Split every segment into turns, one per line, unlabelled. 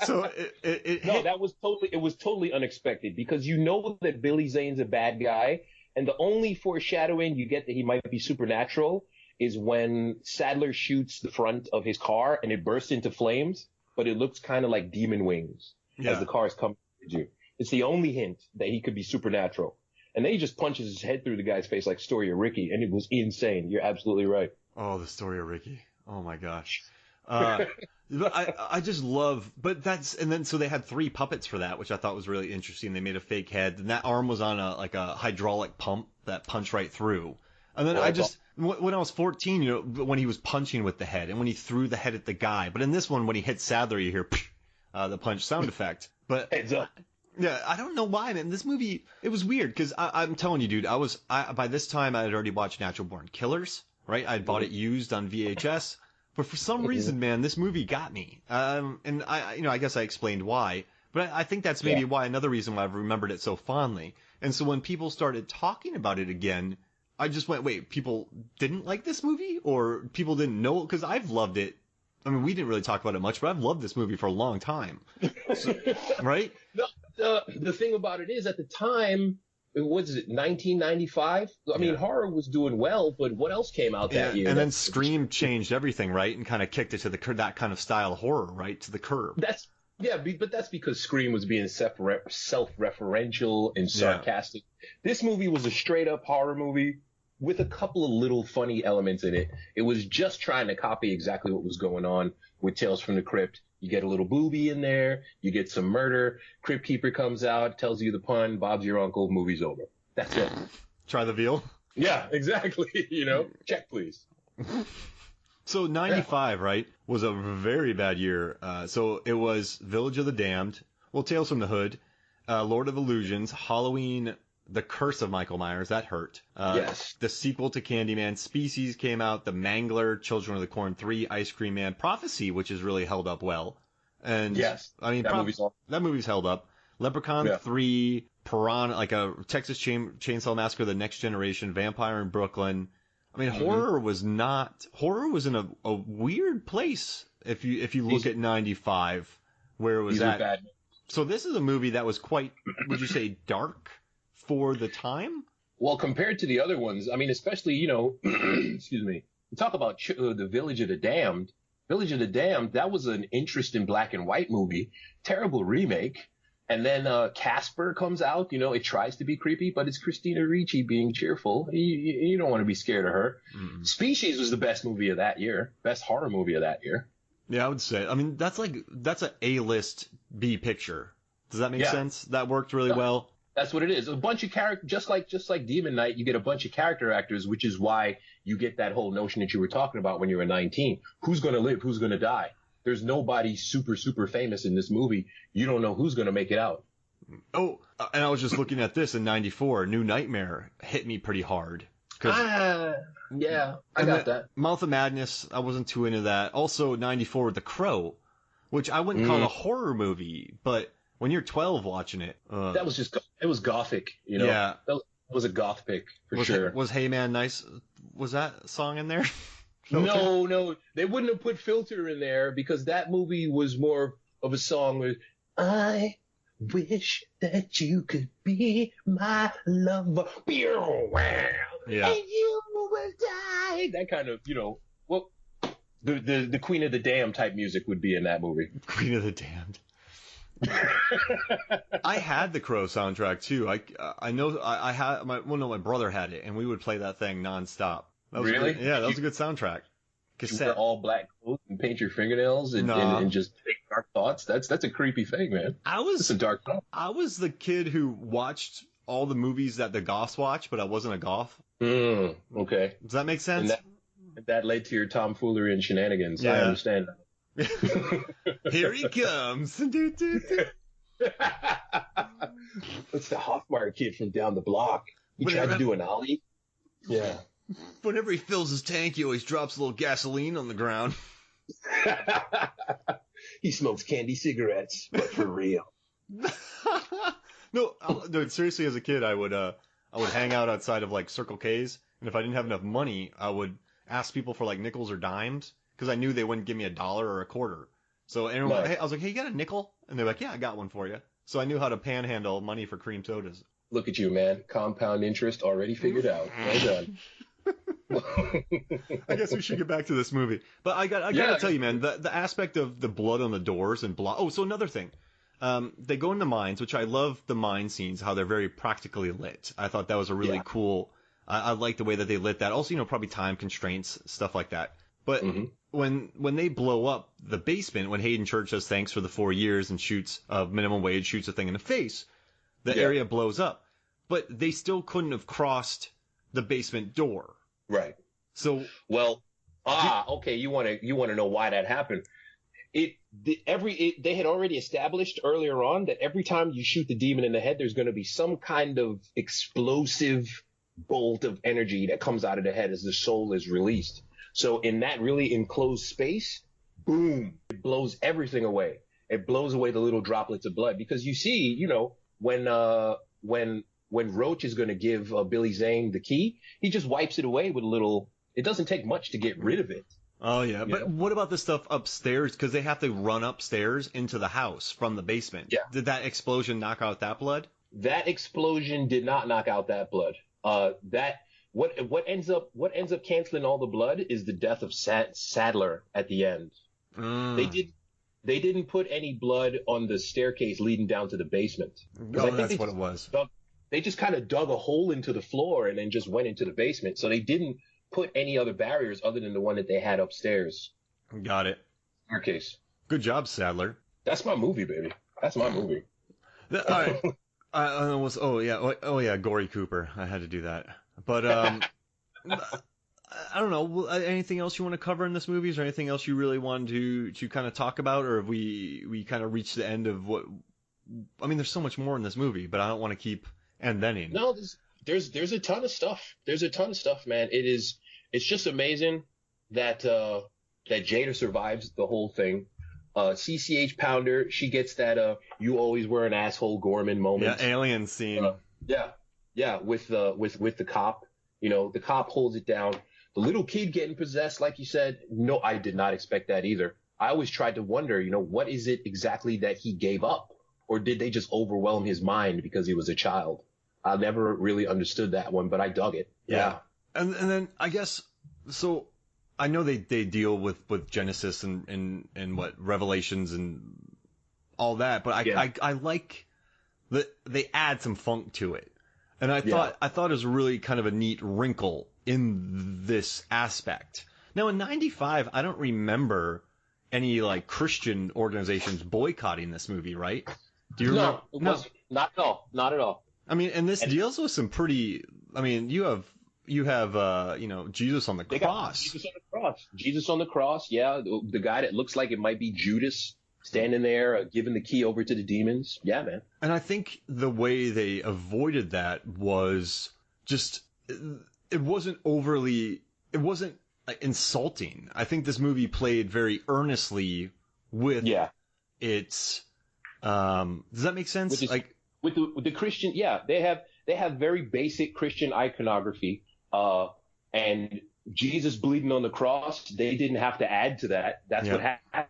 So it
No,
hit.
it was totally unexpected because you know that Billy Zane's a bad guy, and the only foreshadowing you get that he might be supernatural is when Sadler shoots the front of his car and it bursts into flames, but it looks kind of like demon wings as the cars come towards you. It's the only hint that he could be supernatural. And then he just punches his head through the guy's face like Story of Ricky, and it was insane. You're absolutely right.
Oh, the story of Ricky. Oh my gosh. But I just love, but and then so they had 3 puppets for that, which I thought was really interesting. They made a fake head, and that arm was on a hydraulic pump that punched right through. And then when I was 14, when he was punching with the head, and when he threw the head at the guy, but in this one, when he hit Sadler, you hear the punch sound effect. But
Heads up.
yeah, I don't know why, man. This movie, it was weird because I'm telling you, dude, by this time I had already watched Natural Born Killers, right? I bought it used on VHS. But for some reason, man, this movie got me. And I guess I explained why. But I think that's maybe another reason why I've remembered it so fondly. And so when people started talking about it again, I just went, wait, people didn't like this movie? Or people didn't know? Because I've loved it. I mean, we didn't really talk about it much, but I've loved this movie for a long time. So, right?
The thing about it is, at the time, what is it, 1995? I mean, horror was doing well, but what else came out that year?
And then Scream changed everything, right? And kind of kicked it to that kind of style of horror, right? To the curb.
But that's because Scream was being self-referential and sarcastic. Yeah. This movie was a straight-up horror movie with a couple of little funny elements in it. It was just trying to copy exactly what was going on with Tales from the Crypt. You get a little booby in there. You get some murder. Crypt Keeper comes out, tells you the pun. Bob's your uncle. Movie's over. That's it.
Try the veal.
Yeah, exactly. Check, please.
So 95, right, was a very bad year. So it was Village of the Damned, Tales from the Hood, Lord of Illusions, Halloween, The Curse of Michael Myers, that hurt.
Yes.
The sequel to Candyman, Species came out, The Mangler, Children of the Corn 3, Ice Cream Man, Prophecy, which has really held up well. And
yes,
I mean, that movie's held up. Leprechaun 3, Piranha, like a Texas Chainsaw Massacre, The Next Generation, Vampire in Brooklyn. I mean, horror was in a weird place if you look at 95, where it was at.
Bad.
So this is a movie that was quite, would you say, dark for the time?
Well, compared to the other ones, I mean, especially, excuse me, you talk about the Village of the Damned. Village of the Damned, that was an interesting black and white movie. Terrible remake. And then Casper comes out. It tries to be creepy, but it's Christina Ricci being cheerful. You don't want to be scared of her. Mm-hmm. Species was the best movie of that year. Best horror movie of that year.
Yeah, I would say. I mean, that's a A-list B picture. Does that make sense? That worked really well.
That's what it is. A bunch of characters, just like Demon Knight, you get a bunch of character actors, which is why you get that whole notion that you were talking about when you were 19. Who's going to live? Who's going to die? There's nobody super, super famous in this movie. You don't know who's going to make it out.
Oh, and I was just looking at this in 94. New Nightmare hit me pretty hard.
Yeah, I got that.
Mouth of Madness, I wasn't too into that. Also, 94, The Crow, which I wouldn't call a horror movie, but when you're 12 watching it.
That was it was gothic, Yeah. That was a goth pick, for sure.
Was Hey Man Nice? Was that song in there?
No. They wouldn't have put Filter in there because that movie was more of a song with, I wish that you could be my lover.
Yeah.
And you will die. That kind of, the Queen of the Damned type music would be in that movie.
Queen of the Damned. I had the Crow soundtrack too. I know I had my brother had it, and we would play that thing nonstop.
Really?
That was a good soundtrack.
Cassette. You wear all black clothes and paint your fingernails and just think dark thoughts. That's a creepy thing, man. It's a dark thought.
I was the kid who watched all the movies that the goths watch, but I wasn't a goth.
Okay.
Does that make sense?
And that led to your tomfoolery and shenanigans. Yeah. I understand.
Here he comes.
It's the Hoffmeyer kid from down the block. He tried to do an ollie. Yeah.
Whenever he fills his tank, he always drops a little gasoline on the ground.
He smokes candy cigarettes, but for real.
No, dude, seriously, as a kid, I would hang out outside of like Circle K's, and if I didn't have enough money, I would ask people for like nickels or dimes because I knew they wouldn't give me $1 or $0.25. So everyone, hey, I was like, hey, you got a nickel? And they're like, yeah, I got one for you. So I knew how to panhandle money for cream sodas.
Look at you, man. Compound interest already figured out. Well done.
I guess we should get back to this movie. But I gotta tell you, man, the aspect of the blood on the doors and blood. Oh, so another thing. They go into mines, which I love the mine scenes, how they're very practically lit. I thought that was a really cool. I like the way that they lit that. Also, probably time constraints, stuff like that. But when they blow up the basement, when Hayden Church says thanks for the 4 years and shoots minimum wage, shoots a thing in the face, the area blows up. But they still couldn't have crossed the basement door.
Right.
So
okay. You want to know why that happened? They had already established earlier on that every time you shoot the demon in the head, there's going to be some kind of explosive bolt of energy that comes out of the head as the soul is released. So in that really enclosed space, boom, it blows everything away. It blows away the little droplets of blood because you see, when Roach is going to give Billy Zane the key, he just wipes it away with a little. It doesn't take much to get rid of it.
Oh yeah, but what about the stuff upstairs? Because they have to run upstairs into the house from the basement.
Yeah.
Did that explosion knock out that blood?
That explosion did not knock out that blood. What ends up canceling all the blood is the death of Sadler at the end. They didn't put any blood on the staircase leading down to the basement.
Oh, that's what it was.
They just kind of dug a hole into the floor and then just went into the basement. So they didn't put any other barriers other than the one that they had upstairs.
Got it.
Staircase.
Good job, Sadler.
That's my movie, baby. That's my movie.
All right. Gory Cooper. I had to do that. But I don't know. Anything else you want to cover in this movie? Is there anything else you really wanted to kind of talk about, or have we kind of reached the end of what? I mean, there's so much more in this movie, but I don't want to keep ending.
No, there's a ton of stuff. There's a ton of stuff, man. It's just amazing that Jada survives the whole thing. CCH Pounder, she gets that you always were an asshole Gorman moment.
Yeah, alien scene.
With the cop. The cop holds it down. The little kid getting possessed, like you said, no, I did not expect that either. I always tried to wonder, what is it exactly that he gave up? Or did they just overwhelm his mind because he was a child? I never really understood that one, but I dug it. Yeah.
And then I guess, so I know they deal with Genesis and what Revelations and all that, but I like that they add some funk to it. And I thought it was really kind of a neat wrinkle in this aspect. Now in '95, I don't remember any Christian organizations boycotting this movie, right? Do you remember?
No, not at all. Not at all.
I mean, and this deals with some pretty. I mean, you have Jesus on the cross.
Jesus on the cross. Yeah, the guy that looks like it might be Judas standing there, giving the key over to the demons. Yeah, man.
And I think the way they avoided that was just it wasn't insulting. I think this movie played very earnestly with its. Does that make sense?
With the Christian, they have very basic Christian iconography, and Jesus bleeding on the cross. They didn't have to add to that. That's what happened.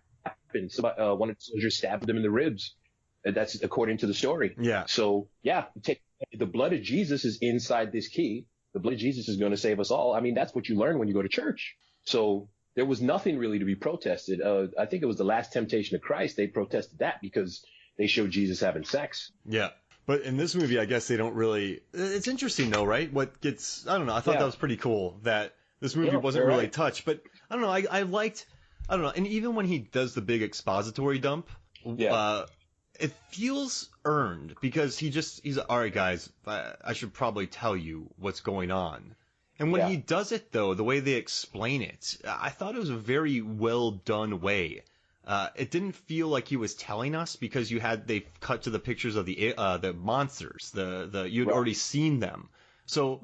So, one of the soldiers stabbed them in the ribs. That's according to the story.
Yeah.
So the blood of Jesus is inside this key. The blood of Jesus is going to save us all. I mean, that's what you learn when you go to church. So there was nothing really to be protested. I think it was the Last Temptation of Christ. They protested that because they showed Jesus having sex.
Yeah. But in this movie, I guess they don't really. It's interesting though, right? I don't know. I thought that was pretty cool that this movie wasn't really touched. But I don't know. I liked. I don't know. And even when he does the big expository dump, it feels earned because he's all right, guys. I should probably tell you what's going on. And when he does it though, the way they explain it, I thought it was a very well done way. It didn't feel like he was telling us because they cut to the pictures of the monsters. You'd already seen them. So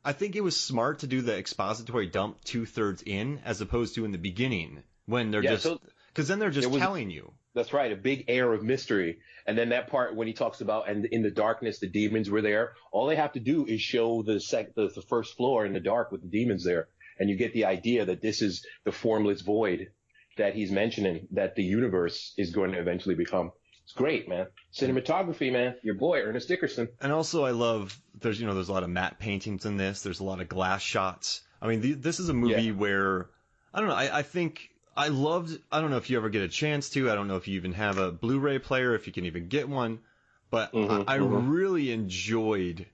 I think it was smart to do the expository dump 2/3 in as opposed to in the beginning when they're because then they're just telling you.
That's right, a big air of mystery. And then that part when he talks about and in the darkness the demons were there. All they have to do is show the first floor in the dark with the demons there, and you get the idea that this is the formless void. that he's mentioning that the universe is going to eventually become. It's great, man. Cinematography, man. Your boy, Ernest Dickerson.
And also, I love there's a lot of matte paintings in this. There's a lot of glass shots. I mean, this is a movie where I don't know. I think I loved. I don't know if you ever get a chance to. I don't know if you even have a Blu-ray player, if you can even get one. But I really enjoyed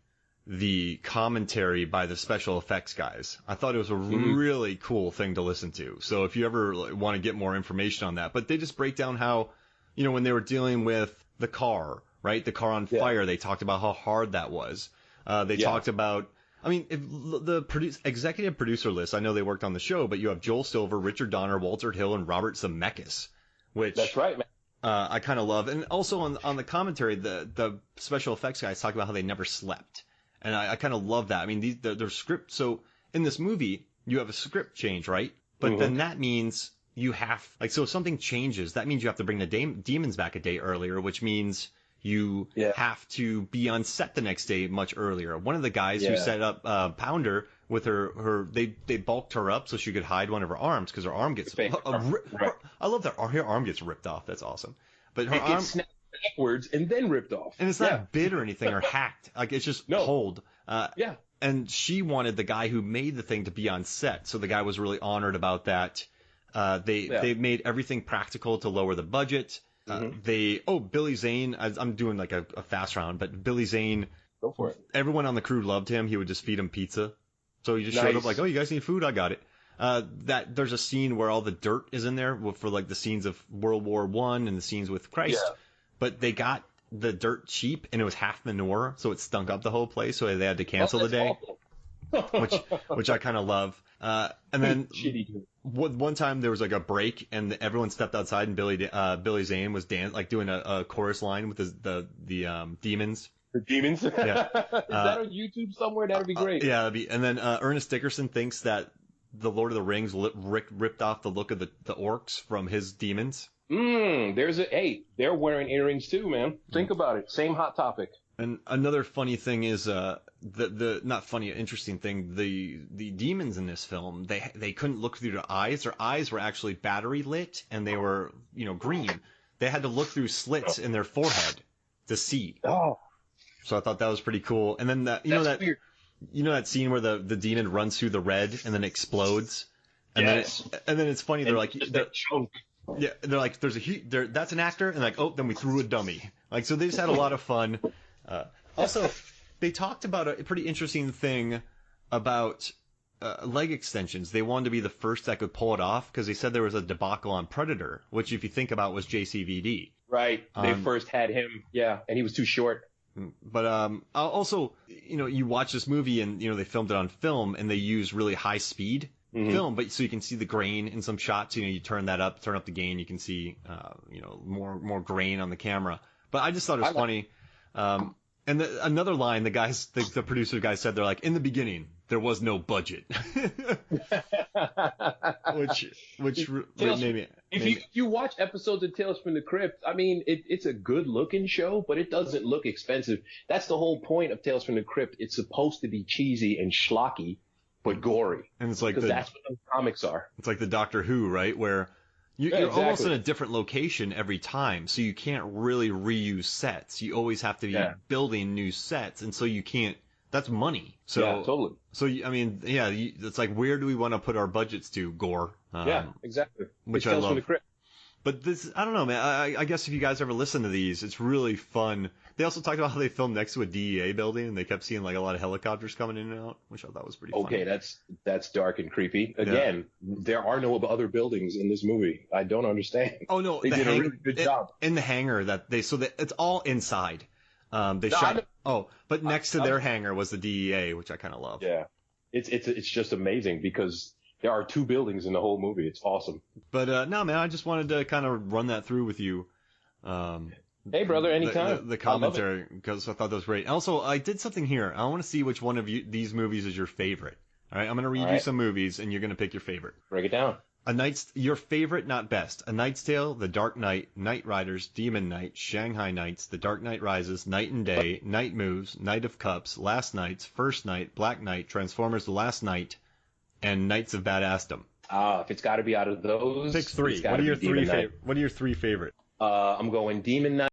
the commentary by the special effects guys. I thought it was a really cool thing to listen to. So if you ever want to get more information on that, but they just break down how, when they were dealing with the car, right? The car on fire, they talked about how hard that was. They talked about, if the executive producer list, I know they worked on the show, but you have Joel Silver, Richard Donner, Walter Hill, and Robert Zemeckis, which
that's right, man.
I kind of love. And also on the commentary, the special effects guys talk about how they never slept. And I kind of love that. I mean, their script. So in this movie, you have a script change, right? But then that means you have, so if something changes, that means you have to bring the demons back a day earlier, which means you have to be on set the next day much earlier. One of the guys who set up Pounder with they bulked her up so she could hide one of her arms because her arm gets, I love that her arm gets ripped off. That's awesome. But her arm
snapped backwards and then ripped off.
And it's not bit or anything or hacked. Like, it's just pulled. And she wanted the guy who made the thing to be on set. So the guy was really honored about that. They made everything practical to lower the budget. Billy Zane, I'm doing like a fast round, but Billy Zane,
go for it.
Everyone on the crew loved him. He would just feed him pizza. So he just showed up like, oh, you guys need food? I got it. There's a scene where all the dirt is in there for like the scenes of World War I and the scenes with Christ. Yeah. But they got the dirt cheap and it was half manure, so it stunk up the whole place. So they had to cancel the day, which I kind of love. And then one time there was like a break and everyone stepped outside and Billy Zane was doing a chorus line with the demons.
The demons?
Yeah.
Is that on YouTube somewhere? That would be great.
Yeah, and then Ernest Dickerson thinks that the Lord of the Rings ripped off the look of the orcs from his demons.
They're wearing earrings too, man. Think about it. Same hot topic.
And another funny thing is, not funny, interesting thing, the demons in this film, they couldn't look through their eyes. Their eyes were actually battery lit and they were, green. They had to look through slits in their forehead to see.
Oh.
So I thought that was pretty cool. And then that scene where the demon runs through the red and then explodes. And then it's funny. They're like, they're like, that's an actor. And like, oh, then we threw a dummy. Like, so they just had a lot of fun. Also, they talked about a pretty interesting thing about leg extensions. They wanted to be the first that could pull it off because they said there was a debacle on Predator, which if you think about was JCVD.
Right. They first had him. Yeah. And he was too short.
But also, you watch this movie and, they filmed it on film and they use really high speed film, but so you can see the grain in some shots. You turn up the gain, you can see, more grain on the camera. But I just thought it was funny. And another line, the producer guys said, they're like, in the beginning, there was no budget. which made me.
If you watch episodes of Tales from the Crypt, I mean, it's a good looking show, but it doesn't look expensive. That's the whole point of Tales from the Crypt. It's supposed to be cheesy and schlocky, but gory.
And it's like
because that's what those comics are.
It's like the Doctor Who, right? Where you're almost in a different location every time, so you can't really reuse sets. You always have to be building new sets, and so you can't. That's money. So,
yeah, totally.
So, I mean, it's like, where do we want to put our budgets to, Gore?
Exactly.
Which I love. But this, I don't know, man. I guess if you guys ever listen to these, it's really fun. They also talked about how they filmed next to a DEA building, and they kept seeing like a lot of helicopters coming in and out, which I thought was pretty funny.
Okay, that's dark and creepy. Again, there are no other buildings in this movie. I don't understand.
Oh no,
they did a really good job
in the hangar it's all inside. But next to their hangar was the DEA, which I kind of love.
Yeah, it's just amazing because there are two buildings in the whole movie. It's awesome.
But no, man, I just wanted to kind of run that through with you.
Hey, brother, anytime.
The commentary, because I thought that was great. Also, I did something here. I want to see which one of these movies is your favorite. All right, I'm going to read you some movies, and you're going to pick your favorite.
Break it down.
Your favorite, not best. A Knight's Tale, The Dark Knight, Night Riders, Demon Knight, Shanghai Nights, The Dark Knight Rises, Night and Day, Night Moves, Knight of Cups, Last Nights, First Night, Black Knight, Transformers: The Last Night, and Knights of Badassdom.
If it's got to be out of those,
Pick three.
it's gotta be Demon Knight.
What are your three favorite?
I'm going Demon Knight.